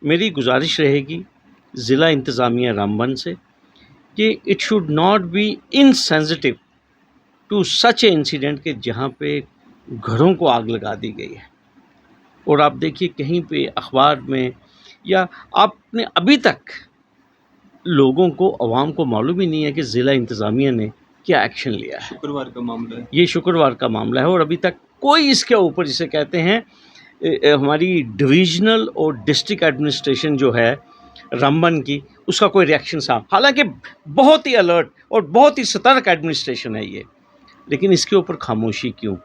میری گزارش رہے گی ضلع انتظامیہ رامبن سے کہ it should not be insensitive to such a incident کہ جہاں پہ گھروں کو آگ لگا دی گئی ہے. اور آپ دیکھیے کہیں پہ اخبار میں یا آپ نے ابھی تک لوگوں کو عوام کو معلوم ہی نہیں ہے کہ ضلع انتظامیہ نے کیا ایکشن لیا ہے. شکروار کا معاملہ ہے. یہ شکروار کا معاملہ ہے اور ابھی تک کوئی اس کے اوپر جسے کہتے ہیں ہماری ڈویژنل اور ڈسٹرکٹ ایڈمنسٹریشن جو ہے رامبن کی اس کا کوئی ریئیکشن صاحب، حالانکہ بہت ہی الرٹ اور بہت ہی سترک ایڈمنسٹریشن ہے یہ، لیکن اس کے اوپر خاموشی کیوں؟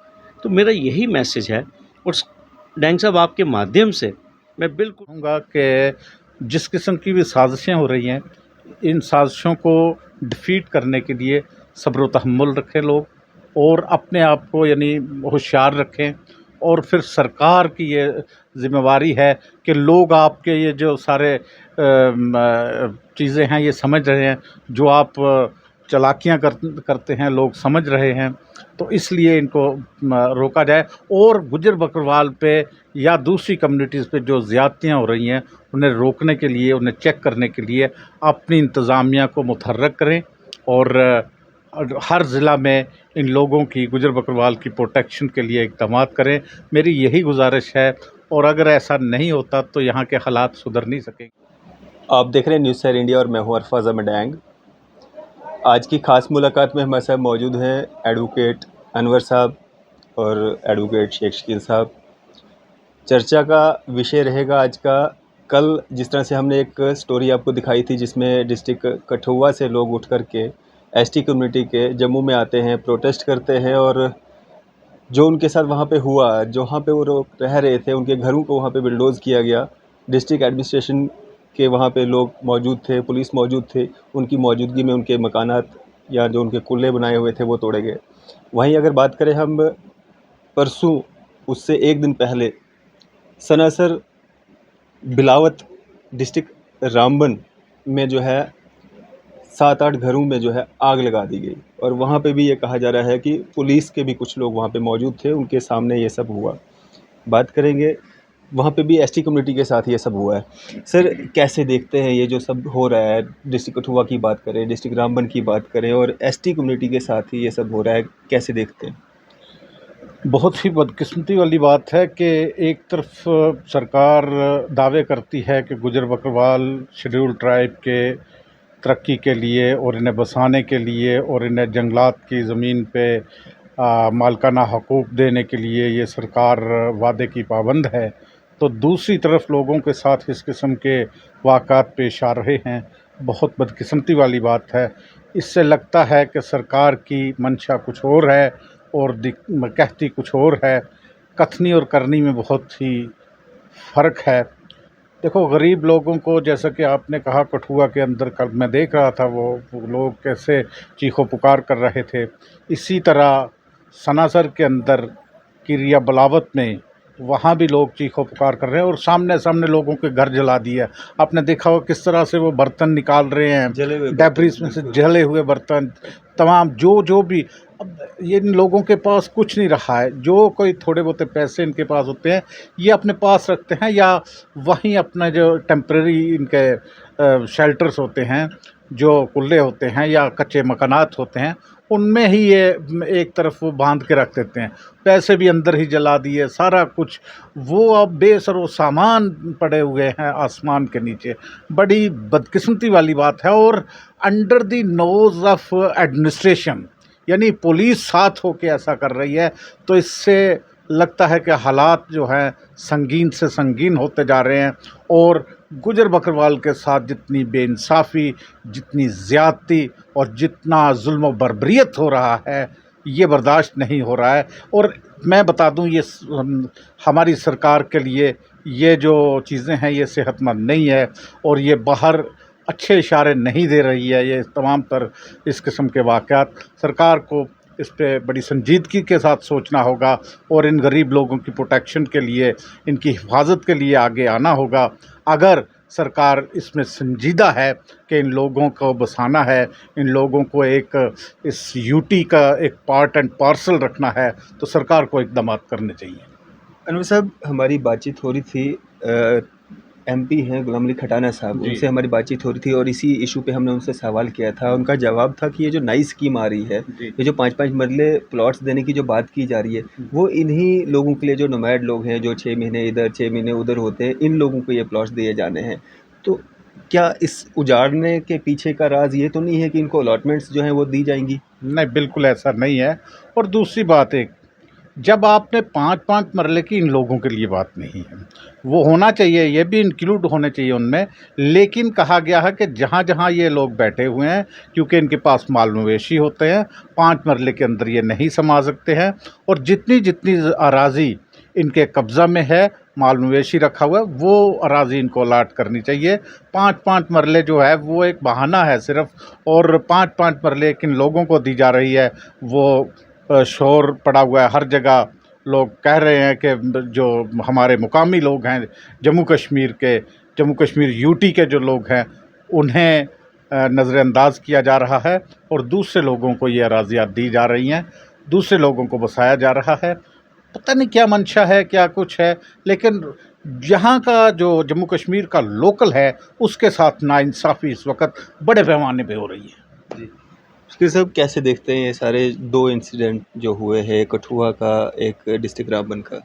تو میرا یہی میسج ہے اور ڈینگ صاحب آپ کے مادھیم سے میں بالکل کہوں گا کہ جس قسم کی بھی سازشیں ہو رہی ہیں ان سازشوں کو ڈیفیٹ کرنے کے لیے صبر و تحمل رکھیں لوگ، اور اپنے آپ کو یعنی ہوشیار رکھیں. اور پھر سرکار کی یہ ذمہ داری ہے کہ لوگ آپ کے یہ جو سارے چیزیں ہیں یہ سمجھ رہے ہیں، جو آپ چالاکیاں کرتے ہیں لوگ سمجھ رہے ہیں، تو اس لیے ان کو روکا جائے. اور گجر بکروال پہ یا دوسری کمیونٹیز پہ جو زیادتیاں ہو رہی ہیں انہیں روکنے کے لیے، انہیں چیک کرنے کے لیے اپنی انتظامیہ کو متحرک کریں اور ہر ضلع میں ان لوگوں کی گجر بکروال کی پروٹیکشن کے لیے اقدامات کریں. میری یہی گزارش ہے، اور اگر ایسا نہیں ہوتا تو یہاں کے حالات سدھر نہیں سکیں گے. آپ دیکھ رہے ہیں نیوز سیر انڈیا اور میں ہوں عرفہ احمد ڈینگ. آج کی خاص ملاقات میں ہمارے ساتھ موجود ہیں ایڈوکیٹ انور صاحب اور ایڈوکیٹ شیخ شکیل صاحب. چرچا کا وشے رہے گا آج کا، کل جس طرح سے ہم نے ایک سٹوری آپ کو دکھائی تھی جس میں ڈسٹرکٹ کٹھوعہ سے لوگ اٹھ کر کے ایس ٹی کمیونٹی کے جموں میں آتے ہیں، پروٹیسٹ کرتے ہیں، اور جو ان کے ساتھ وہاں پہ ہوا، جہاں پہ وہ لوگ رہ رہے تھے ان کے گھروں کو وہاں پہ بلڈوز کیا گیا. ڈسٹرکٹ ایڈمنسٹریشن کے وہاں پہ لوگ موجود تھے، پولیس موجود تھے، ان کی موجودگی میں ان کے مکانات یا جو ان کے قلعے بنائے ہوئے تھے وہ توڑے گئے. وہیں اگر بات کریں ہم پرسوں اس سے ایک دن پہلے سناسر بلاوت ڈسٹرکٹ رامبن میں جو ہے 7-8 گھروں میں جو ہے آگ لگا دی گئی، اور وہاں پہ بھی یہ کہا جا رہا ہے کہ پولیس کے بھی کچھ لوگ وہاں پہ موجود تھے، ان کے سامنے یہ سب ہوا. بات کریں گے وہاں پہ بھی ایس ٹی کمیونٹی کے ساتھ یہ سب ہوا ہے. سر کیسے دیکھتے ہیں یہ جو سب ہو رہا ہے؟ ڈسٹرکٹ کٹھوعہ کی بات کریں، ڈسٹرکٹ رامبن کی بات کریں، اور ایس ٹی کمیونٹی کے ساتھ ہی یہ سب ہو رہا ہے، کیسے دیکھتے ہیں؟ بہت ہی بدقسمتی والی بات ہے کہ ایک طرف سرکار دعوے کرتی ہے کہ گجر بکروال شیڈول ٹرائب کے ترقی کے لیے اور انہیں بسانے کے لیے اور انہیں جنگلات کی زمین پہ مالکانہ حقوق دینے کے لیے یہ سرکار وعدے کی پابند ہے، تو دوسری طرف لوگوں کے ساتھ اس قسم کے واقعات پیش آ رہے ہیں. بہت بدقسمتی والی بات ہے. اس سے لگتا ہے کہ سرکار کی منشا کچھ اور ہے اور کہتی کچھ اور ہے. کتھنی اور کرنی میں بہت ہی فرق ہے. دیکھو غریب لوگوں کو، جیسا کہ آپ نے کہا کٹھوعہ کے اندر کل میں دیکھ رہا تھا وہ لوگ کیسے چیخو پکار کر رہے تھے، اسی طرح سناسر کے اندر کریا بلاوت میں وہاں بھی لوگ چیخو پکار کر رہے ہیں اور سامنے لوگوں کے گھر جلا دیا. آپ نے دیکھا ہو کس طرح سے وہ برتن نکال رہے ہیں، ڈیبریز میں سے جلے ہوئے برتن تمام جو بھی. اب ان لوگوں کے پاس کچھ نہیں رہا ہے. جو کوئی تھوڑے بہت پیسے ان کے پاس ہوتے ہیں یہ اپنے پاس رکھتے ہیں، یا وہیں اپنے جو ٹیمپریری ان کے شیلٹرز ہوتے ہیں، جو قلعے ہوتے ہیں یا کچے مکانات ہوتے ہیں، ان میں ہی یہ ایک طرف وہ باندھ کے رکھ دیتے ہیں. پیسے بھی اندر ہی جلا دیے، سارا کچھ. وہ اب بے سر و سامان پڑے ہوئے ہیں آسمان کے نیچے. بڑی بدقسمتی والی بات ہے. اور under the nose of administration, یعنی پولیس ساتھ ہو کے ایسا کر رہی ہے، تو اس سے لگتا ہے کہ حالات جو ہیں سنگین سے سنگین ہوتے جا رہے ہیں. اور گجر بکروال کے ساتھ جتنی بے انصافی، جتنی زیادتی اور جتنا ظلم و بربریت ہو رہا ہے یہ برداشت نہیں ہو رہا ہے. اور میں بتا دوں یہ ہماری سرکار کے لیے یہ جو چیزیں ہیں یہ صحت مند نہیں ہے، اور یہ باہر اچھے اشارے نہیں دے رہی ہے. یہ تمام تر اس قسم کے واقعات سرکار کو اس پہ بڑی سنجیدگی کے ساتھ سوچنا ہوگا، اور ان غریب لوگوں کی پروٹیکشن کے لیے، ان کی حفاظت کے لیے آگے آنا ہوگا. اگر سرکار اس میں سنجیدہ ہے کہ ان لوگوں کو بسانا ہے، ان لوگوں کو ایک اس یوٹی کا ایک پارٹ اینڈ پارسل رکھنا ہے، تو سرکار کو اقدامات کرنے چاہیے. انور صاحب، ہماری بات چیت ہو رہی تھی MP ہیں غلام علی کھٹانہ صاحب، ان سے ہماری بات چیت ہو رہی تھی اور اسی ایشو پہ ہم نے ان سے سوال کیا تھا. ان کا جواب تھا کہ یہ جو نئی اسکیم آ رہی ہے، یہ جو 5 مرلے پلاٹس دینے کی جو بات کی جا رہی ہے، وہ انہی لوگوں کے لیے جو نومیڈ لوگ ہیں، جو 6 مہینے ادھر 6 مہینے ادھر ہوتے ہیں، ان لوگوں کو یہ پلاٹس دیے جانے ہیں. تو کیا اس اجاڑنے کے پیچھے کا راز یہ تو نہیں ہے کہ ان کو الاٹمنٹس جو ہیں وہ دی جائیں گی؟ نہیں، بالکل ایسا نہیں ہے. اور دوسری بات ایک، جب آپ نے 5 مرلے کی، ان لوگوں کے لیے بات نہیں ہے، وہ ہونا چاہیے، یہ بھی انکلوڈ ہونے چاہیے ان میں. لیکن کہا گیا ہے کہ جہاں جہاں یہ لوگ بیٹھے ہوئے ہیں، کیونکہ ان کے پاس مال مویشی ہوتے ہیں، 5 مرلے کے اندر یہ نہیں سما سکتے ہیں. اور جتنی اراضی ان کے قبضہ میں ہے، مال مویشی رکھا ہوا ہے، وہ اراضی ان کو الاٹ کرنی چاہیے. 5 مرلے جو ہے وہ ایک بہانہ ہے صرف. اور 5 مرلے کن لوگوں کو دی جا رہی ہے، وہ شور پڑا ہوا ہے ہر جگہ. لوگ کہہ رہے ہیں کہ جو ہمارے مقامی لوگ ہیں جموں کشمیر UT کے جو لوگ ہیں، انہیں نظر انداز کیا جا رہا ہے اور دوسرے لوگوں کو یہ اراضیات دی جا رہی ہیں، دوسرے لوگوں کو بسایا جا رہا ہے. پتہ نہیں کیا منشا ہے، کیا کچھ ہے. لیکن یہاں کا جو جموں کشمیر کا لوکل ہے، اس کے ساتھ ناانصافی اس وقت بڑے پیمانے پہ ہو رہی ہے. شکیل صاحب، کیسے دیکھتے ہیں یہ سارے 2 انسیڈنٹ جو ہوئے ہیں، کٹھوعہ کا، ایک ڈسٹرکٹ رامبن کا؟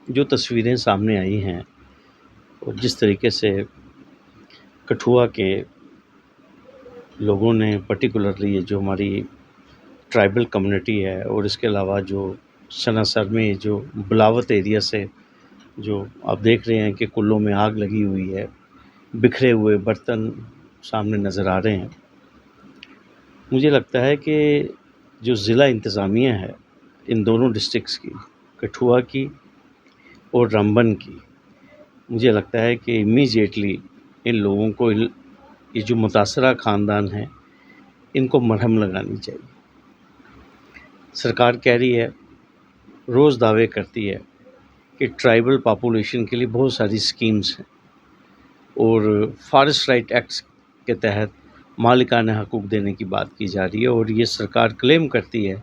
جو تصویریں سامنے آئی ہیں اور جس طریقے سے کٹھوعہ کے لوگوں نے پرٹیکولرلی یہ جو ہماری ٹرائبل کمیونٹی ہے، اور اس کے علاوہ جو سناسر میں جو بلاوت ایریا سے جو آپ دیکھ رہے ہیں کہ کلوں میں آگ لگی ہوئی ہے، بکھرے ہوئے برتن سامنے نظر آ رہے ہیں. مجھے لگتا ہے کہ جو ضلع انتظامیہ ہے ان دونوں ڈسٹرکٹس کی، کٹھوعہ کی اور رامبن کی، مجھے لگتا ہے کہ امیجیٹلی ان لوگوں کو، یہ جو متاثرہ خاندان ہیں، ان کو مرہم لگانی چاہیے. سرکار کہہ رہی ہے، روز دعوے کرتی ہے کہ ٹرائبل پاپولیشن کے لیے بہت ساری اسکیمز ہیں، اور فارسٹ رائٹ ایکٹس کے تحت مالکانہ حقوق دینے کی بات کی جا رہی ہے. اور یہ سرکار کلیم کرتی ہے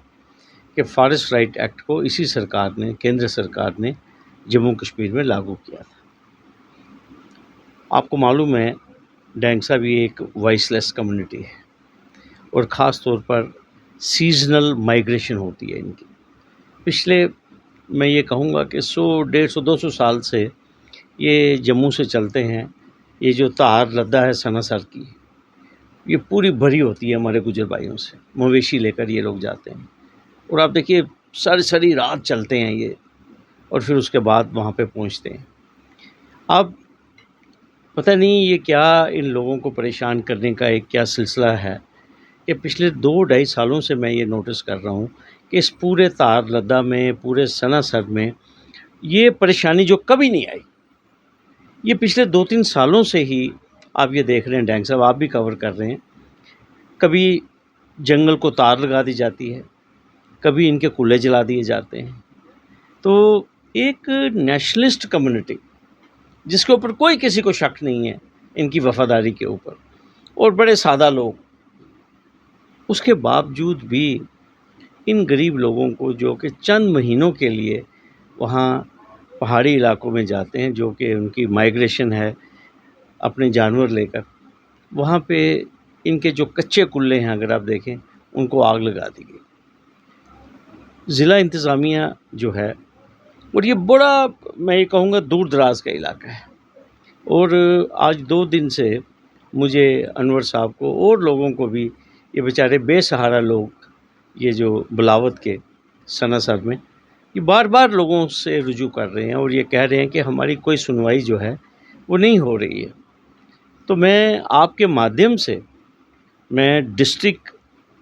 کہ فارسٹ رائٹ ایکٹ کو اسی سرکار نے، کیندر سرکار نے جموں کشمیر میں لاگو کیا تھا. آپ کو معلوم ہے ڈینگ صاحب، یہ ایک وائس لیس کمیونٹی ہے، اور خاص طور پر سیزنل مائیگریشن ہوتی ہے ان کی. پچھلے، میں یہ کہوں گا کہ 100، 150، 200 سال سے یہ جموں سے چلتے ہیں. یہ جو تہار لدہ ہے سناسر کی، یہ پوری بھری ہوتی ہے ہمارے گجر بھائیوں سے، مویشی لے کر یہ لوگ جاتے ہیں. اور آپ دیکھیے ساری رات چلتے ہیں یہ، اور پھر اس کے بعد وہاں پہ پہنچتے ہیں. اب پتہ نہیں یہ کیا ان لوگوں کو پریشان کرنے کا ایک کیا سلسلہ ہے کہ پچھلے 2-2.5 سالوں سے میں یہ نوٹس کر رہا ہوں کہ اس پورے تار لدہ میں، پورے سناسر میں یہ پریشانی جو کبھی نہیں آئی، یہ پچھلے 2-3 سالوں سے ہی آپ یہ دیکھ رہے ہیں. ڈینگ صاحب آپ بھی کور کر رہے ہیں، کبھی جنگل کو تار لگا دی جاتی ہے، کبھی ان کے کلے جلا دیے جاتے ہیں. تو ایک نیشنلسٹ کمیونٹی جس کے اوپر کوئی کسی کو شک نہیں ہے ان کی وفاداری کے اوپر، اور بڑے سادہ لوگ، اس کے باوجود بھی ان غریب لوگوں کو جو کہ چند مہینوں کے لیے وہاں پہاڑی علاقوں میں جاتے ہیں، جو کہ ان کی مائیگریشن ہے اپنے جانور لے کر، وہاں پہ ان کے جو کچے کلے ہیں اگر آپ دیکھیں، ان کو آگ لگا دی گئی. ضلع انتظامیہ جو ہے، اور یہ بڑا، میں یہ کہوں گا دور دراز کا علاقہ ہے. اور آج 2 دن سے مجھے انور صاحب کو اور لوگوں کو بھی، یہ بیچارے بے سہارا لوگ، یہ جو بلاوت کے سناسر میں، یہ بار بار لوگوں سے رجوع کر رہے ہیں اور یہ کہہ رہے ہیں کہ ہماری کوئی سنوائی جو ہے وہ نہیں ہو رہی ہے. تو میں آپ کے مادھیم سے، میں ڈسٹرکٹ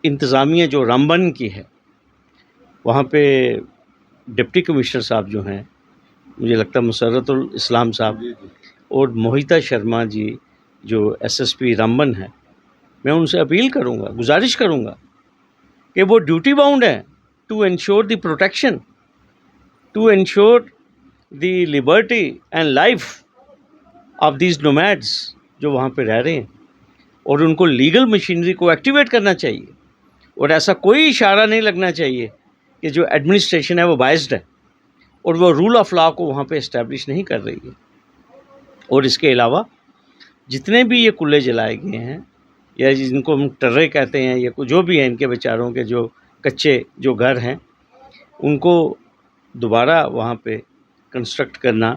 انتظامیہ جو رامبن کی ہے، وہاں پہ ڈپٹی کمشنر صاحب جو ہیں، مجھے لگتا ہے مسرت الاسلام صاحب، اور موہیتا شرما جی جو SSP رامبن ہے، میں ان سے اپیل کروں گا، گزارش کروں گا کہ وہ ڈیوٹی باؤنڈ ہیں to ensure the protection, to ensure the liberty and life of these nomads جو وہاں پہ رہ رہے ہیں، اور ان کو لیگل مشینری کو ایکٹیویٹ کرنا چاہیے. اور ایسا کوئی اشارہ نہیں لگنا چاہیے کہ جو ایڈمنسٹریشن ہے وہ بائسڈ ہے. اور وہ رول آف لا کو وہاں پہ اسٹیبلش نہیں کر رہی ہے. اور اس کے علاوہ جتنے بھی یہ قلعے جلائے گئے ہیں یا جن کو ہم ٹرے کہتے ہیں یا جو بھی ہیں ان کے بیچاروں کے جو کچے جو گھر ہیں ان کو دوبارہ وہاں پہ کنسٹرکٹ کرنا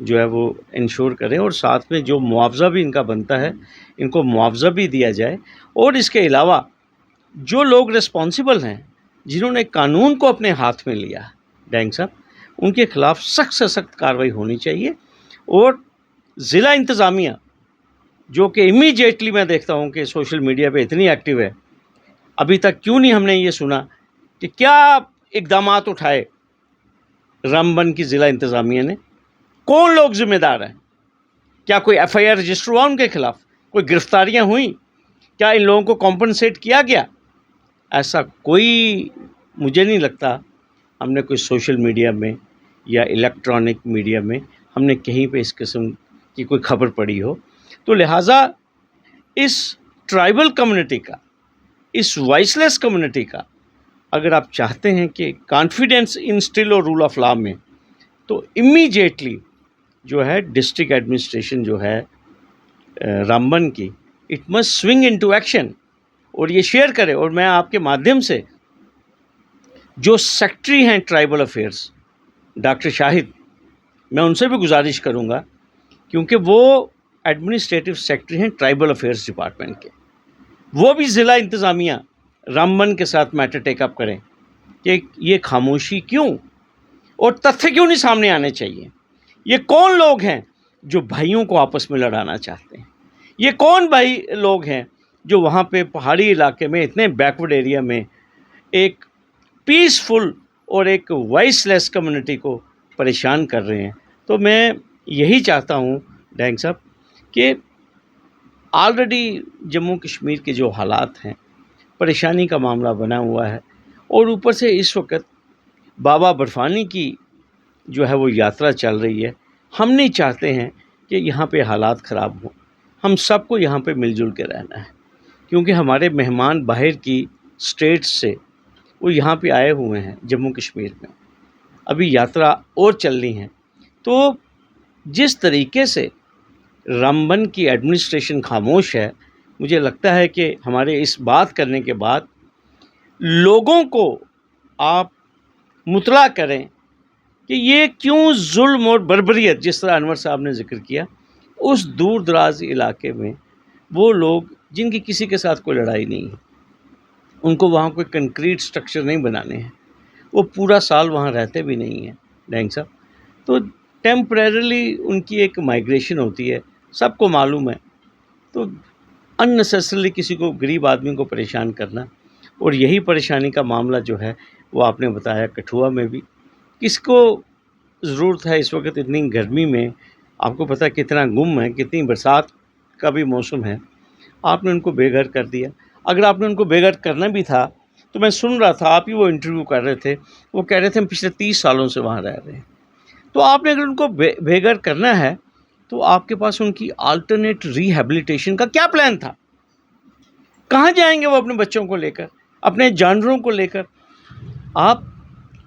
جو ہے وہ انشور کریں اور ساتھ میں جو معاوضہ بھی ان کا بنتا ہے ان کو معاوضہ بھی دیا جائے. اور اس کے علاوہ جو لوگ رسپانسیبل ہیں جنہوں نے قانون کو اپنے ہاتھ میں لیا ڈینگ صاحب ان کے خلاف سخت سے سخت کارروائی ہونی چاہیے. اور ضلع انتظامیہ جو کہ امیجیٹلی میں دیکھتا ہوں کہ سوشل میڈیا پہ اتنی ایکٹیو ہے, ابھی تک کیوں نہیں ہم نے یہ سنا کہ کیا اقدامات اٹھائے رامبن کی ضلع انتظامیہ نے؟ کون لوگ ذمہ دار ہیں؟ کیا کوئی ایف آئی آر رجسٹر ہوا ان کے خلاف؟ کوئی گرفتاریاں ہوئیں؟ کیا ان لوگوں کو کمپنسیٹ کیا گیا؟ ایسا کوئی مجھے نہیں لگتا ہم نے کوئی سوشل میڈیا میں یا الیکٹرانک میڈیا میں ہم نے کہیں پہ اس قسم کی کوئی خبر پڑھی ہو. تو لہٰذا اس ٹرائبل کمیونٹی کا, اس وائس لیس کمیونٹی کا اگر آپ چاہتے ہیں کہ کانفیڈنس انسٹل اور رول آف لا میں, تو امیجیٹلی جو ہے ڈسٹرکٹ ایڈمنسٹریشن جو ہے رامبن کی it must swing into action اور یہ شیئر کرے. اور میں آپ کے مادھیم سے جو سیکٹری ہیں ٹرائبل افیئرس ڈاکٹر شاہد, میں ان سے بھی گزارش کروں گا کیونکہ وہ ایڈمنسٹریٹو سیکٹری ہیں ٹرائبل افیئرس ڈپارٹمنٹ کے, وہ بھی ضلع انتظامیہ رامبن کے ساتھ میٹر ٹیک اپ کریں کہ یہ خاموشی کیوں اور تتھے کیوں نہیں سامنے آنے چاہیے. یہ کون لوگ ہیں جو بھائیوں کو آپس میں لڑانا چاہتے ہیں؟ یہ کون بھائی لوگ ہیں جو وہاں پہ پہاڑی علاقے میں اتنے بیکورڈ ایریا میں ایک پیسفل اور ایک وائس لیس کمیونٹی کو پریشان کر رہے ہیں؟ تو میں یہی چاہتا ہوں ڈینگ صاحب کہ آلریڈی جموں کشمیر کے جو حالات ہیں پریشانی کا معاملہ بنا ہوا ہے اور اوپر سے اس وقت بابا برفانی کی جو ہے وہ یاترا چل رہی ہے. ہم نہیں چاہتے ہیں کہ یہاں پہ حالات خراب ہوں. ہم سب کو یہاں پہ مل جل کے رہنا ہے کیونکہ ہمارے مہمان باہر کی اسٹیٹس سے وہ یہاں پہ آئے ہوئے ہیں جموں کشمیر میں, ابھی یاترا اور چلنی ہے. تو جس طریقے سے رامبن کی ایڈمنسٹریشن خاموش ہے, مجھے لگتا ہے کہ ہمارے اس بات کرنے کے بعد لوگوں کو آپ مطلع کریں کہ یہ کیوں ظلم اور بربریت, جس طرح انور صاحب نے ذکر کیا, اس دور دراز علاقے میں وہ لوگ جن کی کسی کے ساتھ کوئی لڑائی نہیں ہے, ان کو وہاں کوئی کنکریٹ سٹرکچر نہیں بنانے ہیں, وہ پورا سال وہاں رہتے بھی نہیں ہیں ڈینگ صاحب. تو ٹیمپریرلی ان کی ایک مائیگریشن ہوتی ہے, سب کو معلوم ہے. تو ان نیسیسریلی کسی کو غریب آدمی کو پریشان کرنا, اور یہی پریشانی کا معاملہ جو ہے وہ آپ نے بتایا کٹھوعہ میں بھی, کس کو ضرورت ہے اس وقت اتنی گرمی میں, آپ کو پتہ کتنا گم ہے, کتنی برسات کا بھی موسم ہے, آپ نے ان کو بے گھر کر دیا. اگر آپ نے ان کو بے گھر کرنا بھی تھا تو میں سن رہا تھا, آپ ہی وہ انٹرویو کر رہے تھے, وہ کہہ رہے تھے ہم پچھلے 30 سالوں سے وہاں رہ رہے ہیں. تو آپ نے اگر ان کو بے گھر کرنا ہے تو آپ کے پاس ان کی آلٹرنیٹ ریہیبلیٹیشن کا کیا پلان تھا؟ کہاں جائیں گے وہ اپنے بچوں کو لے کر, اپنے جانوروں کو لے کر؟ آپ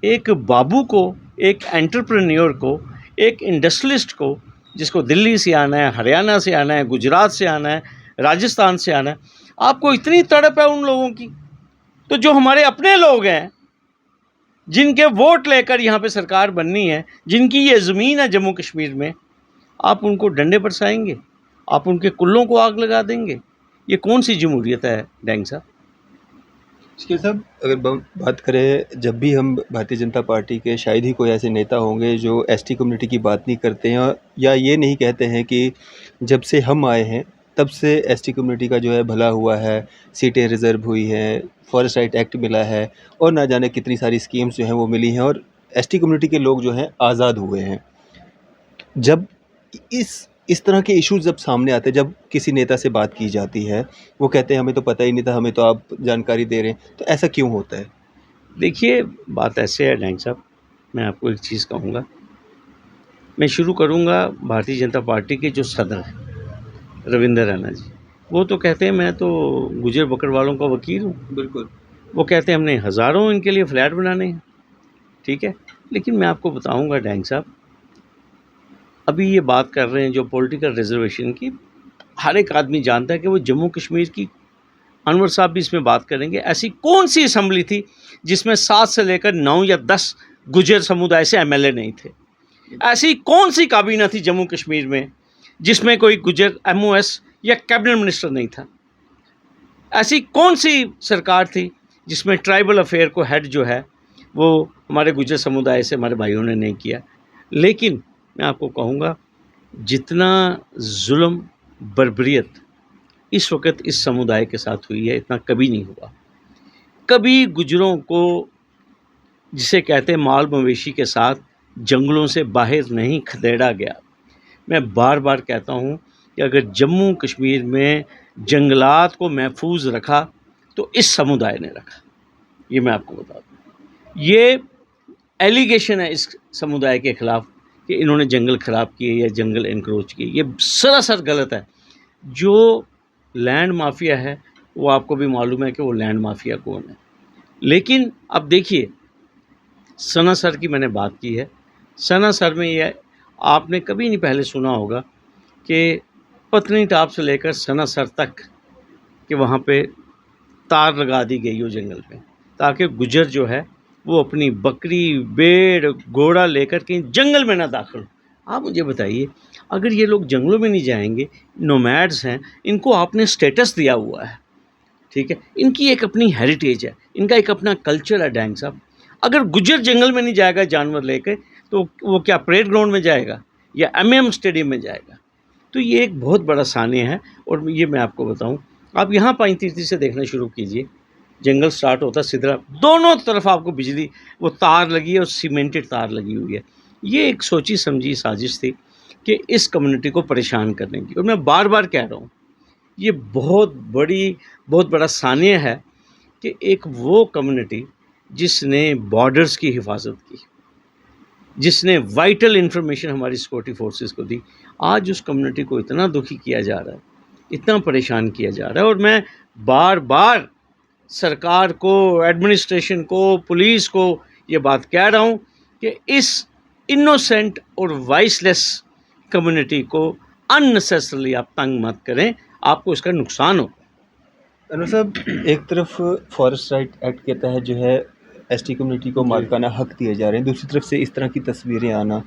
ایک بابو کو, ایک انٹرپرینیور کو, ایک انڈسٹریلسٹ کو جس کو دلی سے آنا ہے, ہریانہ سے آنا ہے, گجرات سے آنا ہے, راجستھان سے آنا ہے, آپ کو اتنی تڑپ ہے ان لوگوں کی. تو جو ہمارے اپنے لوگ ہیں جن کے ووٹ لے کر یہاں پہ سرکار بننی ہے, جن کی یہ زمین ہے جموں کشمیر میں, آپ ان کو ڈنڈے برسائیں گے, آپ ان کے کلوں کو آگ لگا دیں گے؟ یہ کون سی جمہوریت ہے ڈینگ صاحب؟ اس کے صاحب اگر بات کریں, جب بھی ہم بھارتیہ جنتا پارٹی کے شاید ہی کوئی ایسے نیتا ہوں گے جو ایس ٹی کمیونٹی کی بات نہیں کرتے ہیں یا یہ نہیں کہتے ہیں کہ جب سے ہم آئے ہیں تب سے ایس ٹی کمیونٹی کا جو ہے بھلا ہوا ہے, سیٹیں ریزرو ہوئی ہیں, فارسٹ رائٹ ایکٹ ملا ہے, اور نہ جانے کتنی ساری اسکیمز جو ہیں وہ ملی ہیں, اور ایس ٹی کمیونٹی کے لوگ جو ہیں آزاد ہوئے ہیں. جب اس طرح کے ایشوز جب سامنے آتے ہیں, جب کسی نیتا سے بات کی جاتی ہے وہ کہتے ہیں ہمیں تو پتہ ہی نہیں تھا, ہمیں تو آپ جانکاری دے رہے ہیں, تو ایسا کیوں ہوتا ہے؟ دیکھیے بات ایسے ہے ڈینگ صاحب, میں آپ کو ایک چیز کہوں گا. میں شروع کروں گا بھارتیہ جنتا پارٹی کے جو صدر ہیں رویندر رینا جی, وہ تو کہتے ہیں میں تو گجر بکروالوں کا وکیل ہوں. بالکل. وہ کہتے ہیں ہم نے ہزاروں ان کے لیے فلیٹ بنانے ہیں, ٹھیک ہے. لیکن میں آپ کو بتاؤں گا ڈینگ صاحب، ابھی یہ بات کر رہے ہیں جو پولیٹیکل ریزرویشن کی، ہر ایک آدمی جانتا ہے کہ وہ جموں کشمیر کی، انور صاحب بھی اس میں بات کریں گے، ایسی کون سی اسمبلی تھی جس میں 7 سے لے کر 9 یا 10 گجر سمودائے سے ایم ایل اے نہیں تھے؟ ایسی کون سی کابینہ تھی جموں کشمیر میں جس میں کوئی گجر ایم او ایس یا کیبنٹ منسٹر نہیں تھا؟ ایسی کون سی سرکار تھی جس میں ٹرائبل افیئر کو ہیڈ جو ہے وہ ہمارے گجر سمودائے سے ہمارے بھائیوں نے نہیں کیا؟ لیکن میں آپ کو کہوں گا، جتنا ظلم بربریت اس وقت اس سمودائے کے ساتھ ہوئی ہے اتنا کبھی نہیں ہوا. کبھی گجروں کو، جسے کہتے ہیں مال مویشی کے ساتھ، جنگلوں سے باہر نہیں کھدیڑا گیا. میں بار بار کہتا ہوں کہ اگر جموں کشمیر میں جنگلات کو محفوظ رکھا تو اس سمودائے نے رکھا. یہ میں آپ کو بتا دوں، یہ ایلیگیشن ہے اس سمودائے کے خلاف کہ انہوں نے جنگل خراب کیے یا جنگل انکروچ کیے، یہ سراسر غلط ہے. جو لینڈ مافیا ہے وہ آپ کو بھی معلوم ہے کہ وہ لینڈ مافیا کون ہے. لیکن اب دیکھیے، سنا سر کی میں نے بات کی ہے. سنا سر میں یہ آپ نے کبھی نہیں پہلے سنا ہوگا کہ پتنی ٹاپ سے لے کر سنا سر تک کہ وہاں پہ تار لگا دی گئی ہو جنگل میں، تاکہ گجر جو ہے وہ اپنی بکری، بیڑ، گھوڑا لے کر کہیں جنگل میں نہ داخل ہو. آپ مجھے بتائیے، اگر یہ لوگ جنگلوں میں نہیں جائیں گے، نومیڈز ہیں، ان کو آپ نے سٹیٹس دیا ہوا ہے، ٹھیک ہے، ان کی ایک اپنی ہیریٹیج ہے، ان کا ایک اپنا کلچر ہے. ڈینگ صاحب، اگر گجر جنگل میں نہیں جائے گا جانور لے کے تو وہ کیا پریڈ گراؤنڈ میں جائے گا یا ایم ایم اسٹیڈیم میں جائے گا؟ تو یہ ایک بہت بڑا سانیہ ہے. اور یہ میں آپ کو بتاؤں، آپ یہاں 35 سے دیکھنا شروع کیجئے، جنگل سٹارٹ ہوتا ہے سدرا، دونوں طرف آپ کو بجلی وہ تار لگی ہے اور سیمنٹڈ تار لگی ہوئی ہے. یہ ایک سوچی سمجھی سازش تھی کہ اس کمیونٹی کو پریشان کرنے کی. اور میں بار بار کہہ رہا ہوں، یہ بہت بڑا سانیہ ہے کہ ایک وہ کمیونٹی جس نے بارڈرز کی حفاظت کی، جس نے وائٹل انفارمیشن ہماری سیکورٹی فورسز کو دی، آج اس کمیونٹی کو اتنا دکھی کیا جا رہا ہے، اتنا پریشان کیا جا رہا ہے. اور میں بار بار سرکار کو، ایڈمنسٹریشن کو، پولیس کو یہ بات کہہ رہا ہوں کہ اس انوسینٹ اور وائس لیس کمیونٹی کو اننیسیسریلی آپ تنگ مت کریں، آپ کو اس کا نقصان ہو. انور صاحب، ایک طرف فارسٹ رائٹ ایکٹ کے تحت جو ہے ایس ٹی کمیونٹی کو مالکانہ حق دیے جا رہے ہیں، دوسری طرف سے اس طرح کی تصویریں آنا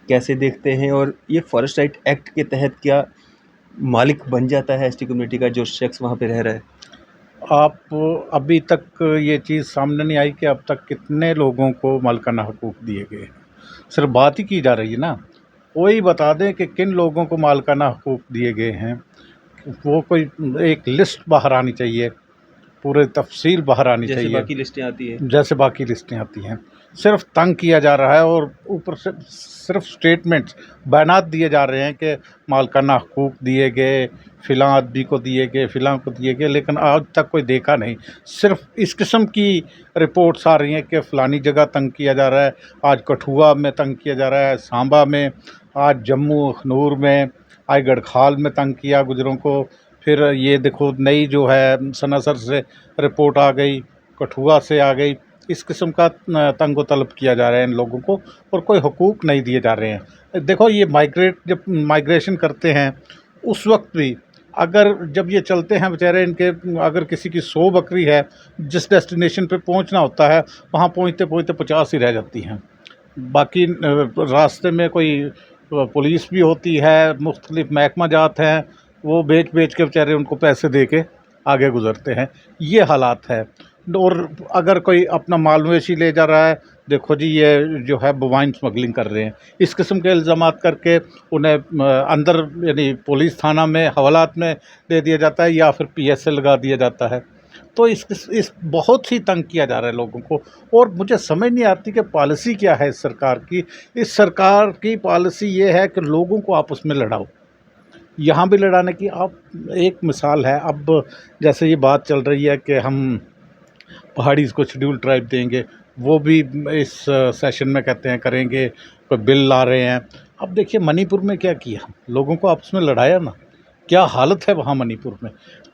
کیسے دیکھتے ہیں؟ اور یہ فارسٹ رائٹ ایکٹ کے تحت کیا مالک بن جاتا ہے ایس ٹی کمیونٹی کا جو شخص وہاں پہ رہ رہا ہے؟ آپ ابھی تک یہ چیز سامنے نہیں آئی کہ اب تک کتنے لوگوں کو مالکانہ حقوق دیے گئے ہیں. صرف بات ہی کی جا رہی ہے نا. وہی بتا دیں کہ کن لوگوں کو مالکانہ حقوق دیے گئے ہیں. وہ کوئی ایک لسٹ باہر آنی چاہیے، پورے تفصیل باہر آنی جیسے چاہیے، باقی لسٹیں آتی ہیں. جیسے باقی لسٹیں آتی ہیں. صرف تنگ کیا جا رہا ہے اور اوپر سے صرف سٹیٹمنٹس، بیانات دیے جا رہے ہیں کہ مالکانہ حقوق دیے گئے، فلاں آدمی کو دیے گئے، فلاں کو دیے گئے، لیکن آج تک کوئی دیکھا نہیں. صرف اس قسم کی رپورٹس آ رہی ہیں کہ فلانی جگہ تنگ کیا جا رہا ہے، آج کٹھوعہ میں تنگ کیا جا رہا ہے، سانبا میں، آج جموں اخنور میں، آج گڑھخال میں تنگ کیا گجروں کو. پھر یہ دیکھو نئی جو ہے سناسر سے رپورٹ آ گئی، کٹھوعہ سے آ گئی. اس قسم کا تنگ و طلب کیا جا رہا ہے ان لوگوں کو، اور کوئی حقوق نہیں دیے جا رہے ہیں. دیکھو یہ جب مائگریشن کرتے ہیں اس وقت بھی، اگر جب یہ چلتے ہیں بیچارے، ان کے اگر کسی کی 100 بکری ہے، جس ڈیسٹینیشن پہ پہنچنا ہوتا ہے وہاں پہنچتے پہنچتے 50 ہی رہ جاتی ہیں. باقی راستے میں کوئی پولیس بھی ہوتی ہے، مختلف محکمہ جات ہیں، وہ بیچ کے بیچارے ان کو پیسے دے کے آگے گزرتے ہیں. یہ حالات ہے. اور اگر کوئی اپنا مال مویشی لے جا رہا ہے، دیکھو جی یہ جو ہے بوائن سمگلنگ کر رہے ہیں، اس قسم کے الزامات کر کے انہیں اندر یعنی پولیس تھانہ میں حوالات میں دے دیا جاتا ہے یا پھر پی ایس اے لگا دیا جاتا ہے. تو اس بہت ہی تنگ کیا جا رہا ہے لوگوں کو. اور مجھے سمجھ نہیں آتی کہ پالیسی کیا ہے اس سرکار کی. اس سرکار کی پالیسی یہ ہے کہ لوگوں کو آپس میں لڑاؤ، یہاں بھی لڑانے کی. آپ ایک مثال ہے، اب جیسے یہ بات چل رہی ہے کہ ہم پہاڑیز کو شیڈول ٹرائب دیں گے، وہ بھی اس سیشن میں کہتے ہیں کریں گے، کوئی بل لا رہے ہیں. اب دیکھیے منی پور میں کیا کیا، لوگوں کو آپس میں لڑایا نا، کیا حالت ہے وہاں منی پور میں.